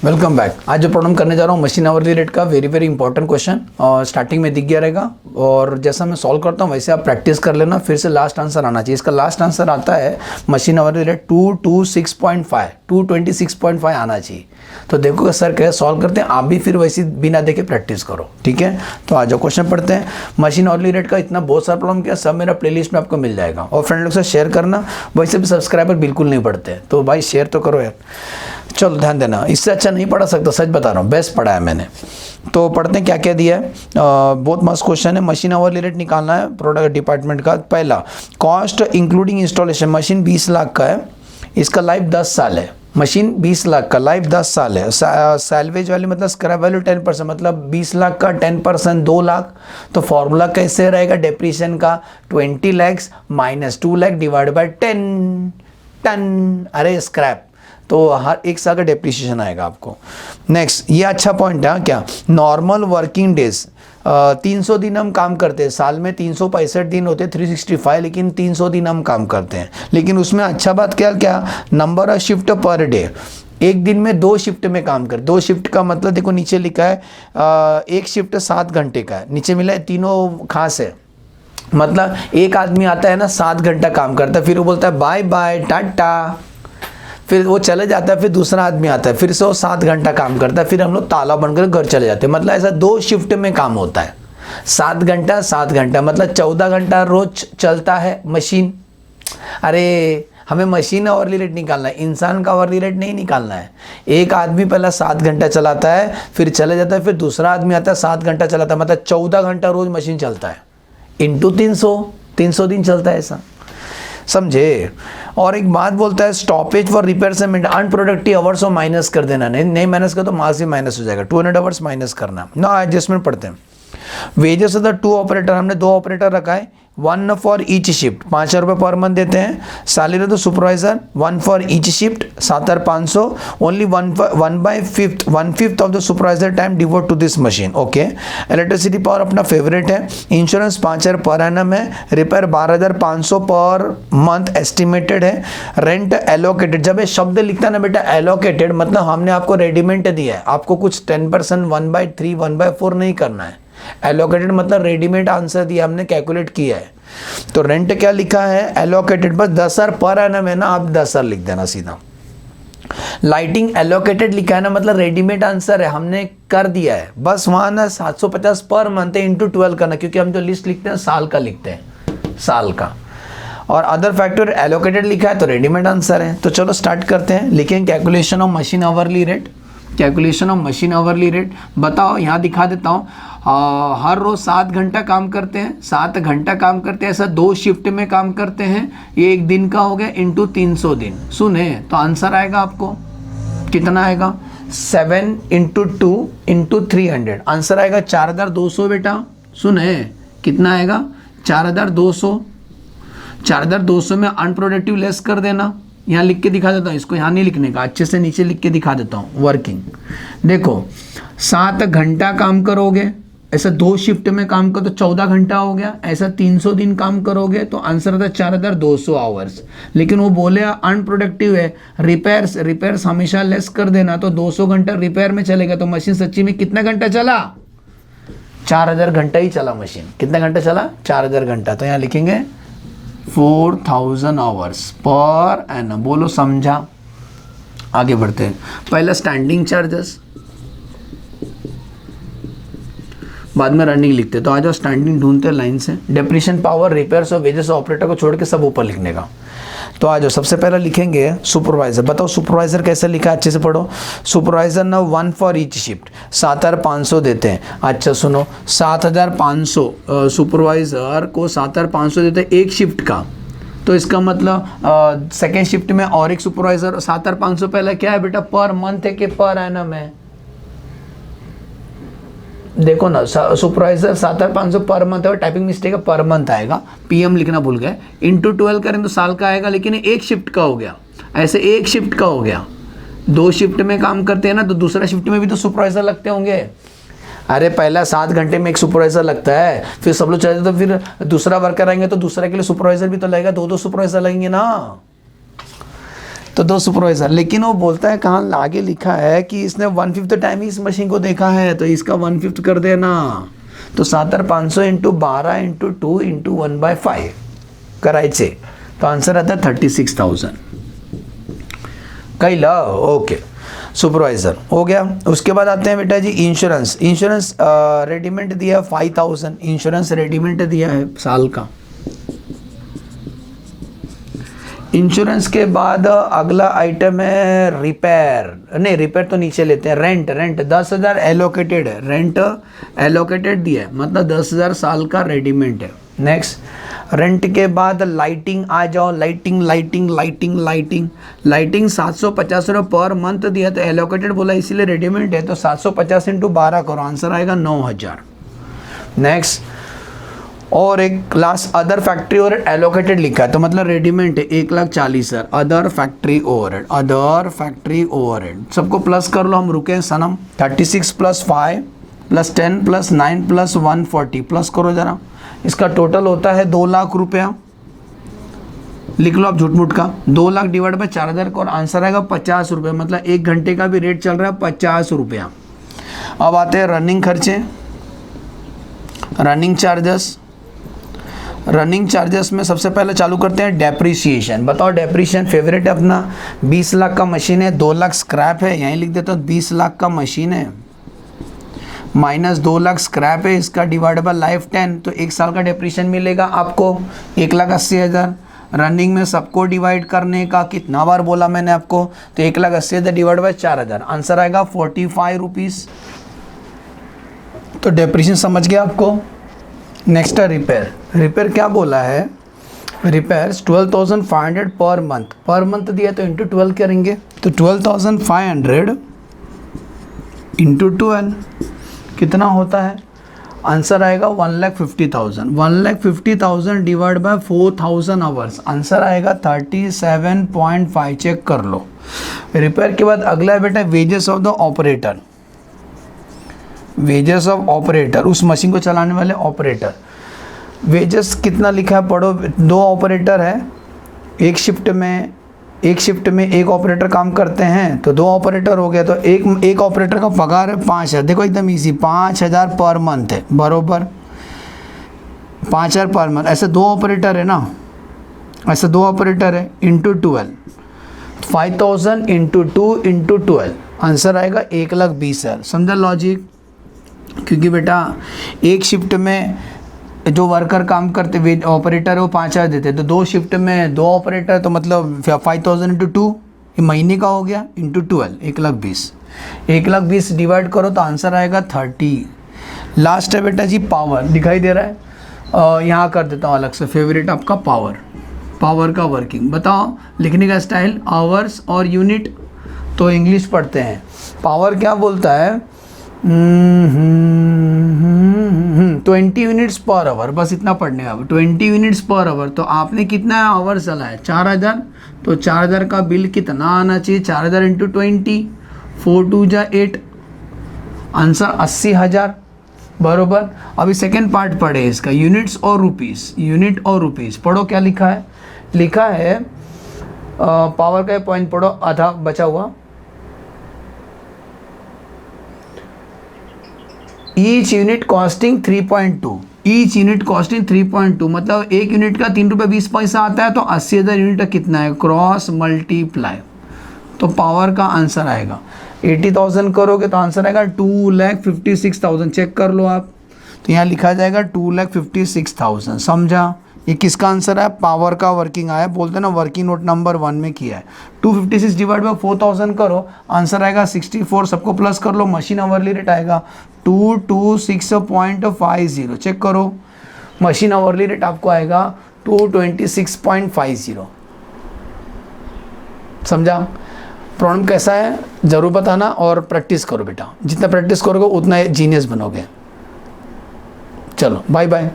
Welcome back. आज जो problem करने जा रहा हूँ मशीन आवरली रेट का वेरी इंपॉर्टेंट क्वेश्चन और स्टार्टिंग में दिख गया रहेगा और जैसा मैं सॉल्व करता हूँ वैसे आप प्रैक्टिस कर लेना, फिर से लास्ट आंसर आना चाहिए। इसका लास्ट आंसर आता है मशीन आवरली रेट 226.5 आना चाहिए। तो देखो सर कैसे सॉल्व करते हैं, आप भी फिर वैसे बिना देखे प्रैक्टिस करो, ठीक है। तो आज जो क्वेश्चन पढ़ते हैं मशीन आवरली रेट का, इतना बहुत सारा प्रॉब्लम किया, सब मेरा प्लेलिस्ट में आपको मिल जाएगा और फ्रेंड लोग से शेयर करना। वैसे भी सब्सक्राइबर बिल्कुल नहीं पढ़ते तो भाई शेयर तो करो यार। चलो ध्यान देना, इससे अच्छा नहीं पढ़ा सकता, सच बता रहा हूँ, बेस्ट पढ़ा है मैंने। तो पढ़ते हैं क्या क्या दिया है। बहुत मस्त क्वेश्चन है। मशीन आवरली रेट निकालना है प्रोडक्ट डिपार्टमेंट का। पहला cost including installation, machine 20 lakh का है, इसका लाइफ 10 साल है। मशीन 20 लाख का लाइफ 10 साल है। सैलवेज वाली मतलब स्क्रैप वैल्यू 10%, मतलब 20 लाख का 10% 2 लाख। तो फॉर्मूला कैसे रहेगा डेप्रीशिएशन का, 20 lakhs minus 2 lakh divide by 10 ton, अरे स्क्रैप, तो हर एक साल का डेप्रिसिएशन आएगा आपको। नेक्स्ट ये अच्छा पॉइंट है क्या, नॉर्मल वर्किंग डेज 300 दिन हम काम करते हैं, साल में 365 दिन होते हैं 365, लेकिन 300 दिन हम काम करते हैं। लेकिन उसमें अच्छा बात क्या number of shift per day, एक दिन में 2 शिफ्ट में काम कर। 2 शिफ्ट का मतलब देखो नीचे लिखा है एक शिफ्ट 7 घंटे का है, नीचे मिला है तीनों खास है। मतलब एक आदमी आता है ना 7 घंटा काम करता है, फिर वो बोलता है बाय बाय टाटा, फिर वो चले जाता है, फिर दूसरा आदमी आता है, फिर से वो 7 घंटा काम करता है, फिर हम लोग ताला बनकर घर चले जाते हैं। मतलब ऐसा 2 शिफ्ट में काम होता है, 7 घंटा मतलब 14 घंटा रोज चलता है मशीन। अरे हमें मशीन का आवरली रेट निकालना है, इंसान का आवरली रेट नहीं निकालना है। एक आदमी पहला 7 घंटा चलाता है, फिर चले जाता है, फिर दूसरा आदमी आता है 7 घंटा चलाता है, मतलब 14 घंटा रोज मशीन चलता है, इंटू 300 दिन चलता है, ऐसा समझे। और एक बात बोलता है स्टॉपेज फॉर रिपेयर से अनप्रोडक्टिव आवर्स को माइनस कर देना, नहीं माइनस कर तो मार्क्स भी माइनस हो जाएगा, 200 आवर्स माइनस करना ना। एडजस्टमेंट पढ़ते हैं। वेजेस ऑफ द 2 ऑपरेटर, हमने 2 ऑपरेटर रखा है, 1 फॉर ईच शिफ्ट, 5,000 रुपये पर मंथ देते हैं। सैलरी तो supervisor 1 for each shift 7,500, only 1/5 of the supervisor time devote to this machine. Okay, electricity power अपना फेवरेट है, इंश्योरेंस 5,000 पर एनम है, रिपेयर 12,500 पर मंथ एस्टिमेटेड है, रेंट एलोकेटेड। जब ये शब्द लिखता है ना बेटा एलोकेटेड, मतलब हमने आपको रेडीमेड दिया है, आपको कुछ 10% 1/3 1/4 नहीं करना है। एलोकेटेड मतलब रेडीमेड आंसर दिया, हमने कैलकुलेट किया है। तो रेंट क्या लिखा है एलोकेटेड, बस 10,000 पर एनम है ना, आप 10,000 लिख देना सीधा। लाइटिंग एलोकेटेड लिखा है ना, मतलब रेडीमेड आंसर है, हमने कर दिया है, बस वहां ना 750 पर मंथ है, इंटू 12 करना, क्योंकि हम जो लिस्ट लिखते हैं साल का लिखते हैं, साल का। और अदर फैक्टर एलोकेटेड लिखा है तो रेडीमेड आंसर है। तो चलो स्टार्ट करते हैं, लिखेंगे calculation of machine hourly rate. Calculation of machine hourly rate बताओ, यहाँ दिखा देता हूँ। हर रोज 7 घंटा काम करते हैं, 7 घंटा काम करते हैं, ऐसा 2 शिफ्ट में काम करते हैं, ये एक दिन का हो गया, इंटू 300 दिन। सुने तो आंसर आएगा आपको कितना आएगा, 7 इंटू 2 इंटू 300, आंसर आएगा 4,200 बेटा। सुने कितना आएगा 4,200। 4,200 में अनप्रोडक्टिव लेस कर देना, यहाँ लिख के दिखा देता हूँ, इसको यहाँ नहीं लिखने का, अच्छे से नीचे लिख के दिखा देता हूँ। वर्किंग देखो 7 घंटा काम करोगे, ऐसा 2 शिफ्ट में काम करो तो 14 घंटा हो गया, ऐसा 300 दिन काम करोगे तो आंसर आता है 4,200 आवर्स। लेकिन वो बोले अनप्रोडक्टिव है, रिपेयर्स हमेशा लेस कर देना, तो 200 घंटा रिपेयर में चलेगा, तो मशीन सच्ची में कितना घंटा चला, 4,000 घंटा ही चला मशीन। कितना घंटा चला, 4,000 घंटा। तो यहाँ लिखेंगे 4,000 आवर्स पर एनम। बोलो समझा। आगे बढ़ते हैं, पहला स्टैंडिंग चार्जेस, बाद में रनिंग लिखते हैं। तो आज स्टैंडिंग ढूंढते हैं लाइन से। डेप्रिसिएशन पावर, रिपेयर्स और वेजेस ऑपरेटर को छोड़ के सब ऊपर लिखने का। तो आज सबसे पहला लिखेंगे सुपरवाइजर। बताओ सुपरवाइजर कैसे लिखा, अच्छे से पढ़ो। सुपरवाइजर ना 1 फॉर ईच शिफ्ट 7,500 देते हैं। अच्छा सुनो, 7,500 सुपरवाइजर को 7,500 देते हैं एक शिफ्ट का, तो इसका मतलब सेकेंड शिफ्ट में और एक सुपरवाइजर। 7,500 पहले क्या है बेटा, पर मंथ है कि पर एनम है, देखो ना सुपरवाइजर 7,500 पर मंथ है, टाइपिंग मिस्टेक है, पर मंथ आएगा, पीएम लिखना भूल गए, इंटू 12 करें तो साल का आएगा, लेकिन एक शिफ्ट का हो गया, ऐसे एक शिफ्ट का हो गया। 2 शिफ्ट में काम करते हैं ना, तो दूसरा शिफ्ट में भी तो सुपरवाइजर लगते होंगे। अरे पहला 7 घंटे में एक सुपरवाइजर लगता है, फिर सब लोग चले जाते तो फिर दूसरा वर्कर आएंगे तो दूसरा के लिए सुपरवाइजर भी तो लगेगा, 2 सुपरवाइजर लगेंगे ना। तो 2 सुपरवाइजर, लेकिन वो बोलता है कहाँ आगे लिखा है कि इसने 1/5 टाइम ही इस मशीन को देखा है, तो इसका 1/5 कर देना। तो 7,500 इंटू 12 इंटू 2 इंटू 1/5 करायचे, तो आंसर आता है 36,000। कैला, ओके, सुपरवाइजर हो गया। उसके बाद आते हैं बेटा जी इंश्योरेंस। इंश्योरेंस रेडीमेड दिया है 5,000, इंश्योरेंस रेडीमेड दिया है साल का। इंश्योरेंस के बाद अगला आइटम है रिपेयर, नहीं रिपेयर तो नीचे लेते हैं। रेंट 10,000 एलोकेटेड है, रेंट एलोकेटेड दिया है, मतलब 10,000 साल का रेडीमेड है। नेक्स्ट, रेंट के बाद लाइटिंग आ जाओ, लाइटिंग 750 रुपये पर मंथ दिया, तो एलोकेटेड बोला इसीलिए रेडीमेड है, तो 750 इंटू 12 करो, आंसर आएगा 9,000। नेक्स्ट, और एक class other factory overhead allocated लिखा है, तो मतलब रेडीमेड है 1,40,000। अदर फैक्ट्री ओवरहेड सबको प्लस कर लो, हम रुके हैं सनम। 36 + 5 + 10 + 9 + 140 प्लस करो जरा, इसका टोटल होता है 2 लाख रुपया। लिख लो आप झूठ मूठ का, 2 लाख डिवाइड बाय 4,000 का, और आंसर आएगा 50 रुपये, मतलब 1 घंटे का भी रेट चल रहा है 50 रुपया। अब आते हैं रनिंग खर्चे, रनिंग चार्जेस में सबसे पहले चालू करते हैं डेप्रीशिएशन। बताओ डेप्रीशिएशन फेवरेट है अपना। 20 लाख का मशीन है, 2 लाख स्क्रैप है, यहीं लिख देता हूँ 20 लाख का मशीन है माइनस 2 लाख स्क्रैप है, इसका डिवाइड बाय लाइफ 10, तो 1 साल का डेप्रीशिएशन मिलेगा आपको 1,80,000। रनिंग में सबको डिवाइड करने का कितना बार बोला मैंने आपको, तो 1,80,000 डिवाइड बाय 4,000, आंसर आएगा 45 रुपीज़। तो डेप्रीशिएशन समझ गया आपको। नेक्स्ट है रिपेयर क्या बोला है, रिपेयर 12,500 पर मंथ दिया, तो इंटू 12 करेंगे, तो 12,500 इंटू 12 कितना होता है, आंसर आएगा 1,50,000। 1,50,000 डिवाइड बाय 4,000 आवर्स, आंसर आएगा 37.5। चेक कर लो। रिपेयर के बाद अगला है बेटा wages of the operator. Wages of operator, उस मशीन को चलाने वाले ऑपरेटर। वेजेस कितना लिखा है पढ़ो। 2 ऑपरेटर है, एक शिफ्ट में एक ऑपरेटर काम करते हैं, तो 2 ऑपरेटर हो गया, तो एक ऑपरेटर का पगार है 5,000। देखो एकदम इजी, 5,000 पर मंथ है, बरोबर 5,000 पर मंथ। ऐसे 2 ऑपरेटर है ना, ऐसे 2 ऑपरेटर है, इंटू 12, 5,000 इंटू 2 इंटू 12, आंसर आएगा 1,20,000। समझा लॉजिक। क्योंकि बेटा एक शिफ्ट में जो वर्कर काम करते ऑपरेटर है वो 5,000 देते, तो 2 शिफ्ट में 2 ऑपरेटर, तो मतलब 5,000 इंटू 2, ये महीने का हो गया, इंटू 12 1,20,000। 1,20,000 डिवाइड करो तो आंसर आएगा 30। लास्ट है बेटा जी पावर, दिखाई दे रहा है, यहाँ कर देता हूँ अलग से, फेवरेट आपका पावर का वर्किंग। बताओ लिखने का स्टाइल, आवर्स और यूनिट, तो इंग्लिश पढ़ते हैं। पावर क्या बोलता है, 20 यूनिट्स पर आवर, बस इतना पढ़ने का। 20 यूनिट्स पर आवर, तो आपने कितना आवर चलाया 4,000, तो 4,000 का बिल कितना आना चाहिए, 4,000 इंटू 20, 4 2 जा 8, आंसर 80,000, बरोबर। अभी सेकेंड पार्ट पढ़े इसका, यूनिट्स और रुपीस पढ़ो क्या लिखा है। लिखा है पावर का पॉइंट पढ़ो, आधा बचा हुआ। ईच यूनिट कॉस्टिंग 3.2, मतलब 1 यूनिट का 3 रुपये 20 पैसा आता है, तो 80,000 यूनिट का कितना है, क्रॉस मल्टीप्लाई, तो पावर का आंसर आएगा 80,000 करोगे तो आंसर आएगा 2,56,000। चेक कर लो आप, तो यहाँ लिखा जाएगा 2,56,000। समझा। ये किसका आंसर है, पावर का वर्किंग आया, बोलते हैं ना वर्किंग नोट नंबर 1 में किया है। 256 डिवाइड बाय 4,000 करो, आंसर आएगा 64, सबको प्लस कर लो, मशीन आवरली रेट आएगा 226.50। चेक करो, मशीन आवरली रेट आपको आएगा 226.50। समझा। प्रॉब्लम कैसा है ज़रूर बताना, और प्रैक्टिस करो बेटा, जितना प्रैक्टिस करोगे उतना जीनियस बनोगे। चलो बाय बाय।